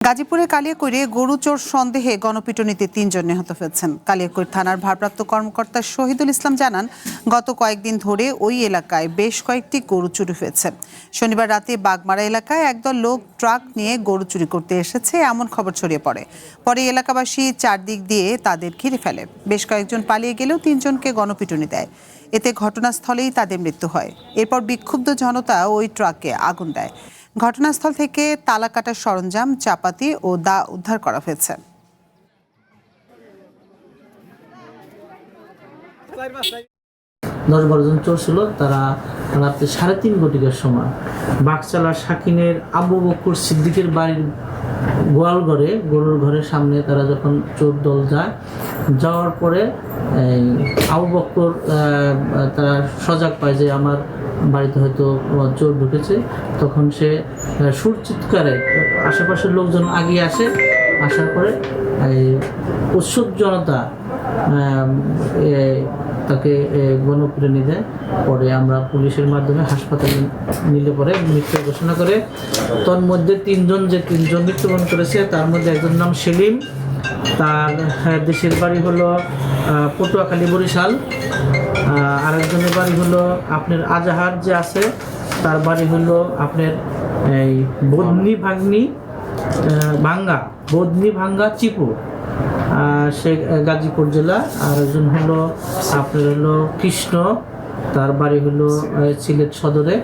গাজীপুরে কালিয়াকৈরে গরু চোর সন্দেহে গণপিটুনিতে ৩ জন নিহত হয়েছেন। কালিয়াকৈর থানার ভারপ্রাপ্ত কর্মকর্তা শহীদুল ইসলাম জানান, গত কয়েকদিন ধরে ওই এলাকায় বেশ কয়েকটি গরু চুরি হয়েছে। শনিবার রাতে বাগমারা এলাকায় একদল লোক ট্রাক নিয়ে গরু চুরি করতে এসেছে এমন খবর ছড়িয়ে পড়ে। পরে এলাকাবাসী চারদিক দিয়ে তাদের ঘিরে ফেলে। বেশ কয়েকজন পালিয়ে গেলেও ৩ জনকে গণপিটুনি দেয়। এতে ঘটনাস্থলেই তাদের মৃত্যু হয়। এরপর বিক্ষুব্ধ জনতা ওই ট্রাকে আগুন দেয়। ঘটনাস্থল থেকে তালা কাটার সরঞ্জাম, চাপাতি ও দা উদ্ধার করা হয়েছে। 10-12 জন চোর ছিল। তারা রাত্রে 3:30 ঘটিকার সময় বাগচালা শাকিনের আবু বকর সিদ্দিকের বাড়ির গোয়াল ঘরে, গরুর ঘরের সামনে তারা যখন চোর দল যাওয়ার পরে আবু বকর তারা সজাগ পায় যে আমার বাড়িতে হয়তো চোর ঢুকেছে। তখন সে সুর চিৎকারে আশেপাশের লোকজন আগিয়ে আসার পরে উৎসুক জনতা তাকে গণপিটুনি দেয়। পরে আমরা পুলিশের মাধ্যমে হাসপাতালে নিলে পরে মৃত্যু ঘোষণা করে। তোর মধ্যে 3 জন মৃত্যুবরণ করেছে। তার মধ্যে একজন নাম সেলিম, তার দেশের বাড়ি হলো পটুয়াখালী বরিশাল। আরেকজনের বাড়ি হলো আপনার আজাহার যে আছে, তার বাড়ি হলো আপনার এই বদনি ভাঙ্গা চিপু, সে গাজীপুর জেলা। আর একজন হলো আপনার কৃষ্ণ, তার বাড়ি হলো সিলেট সদরে।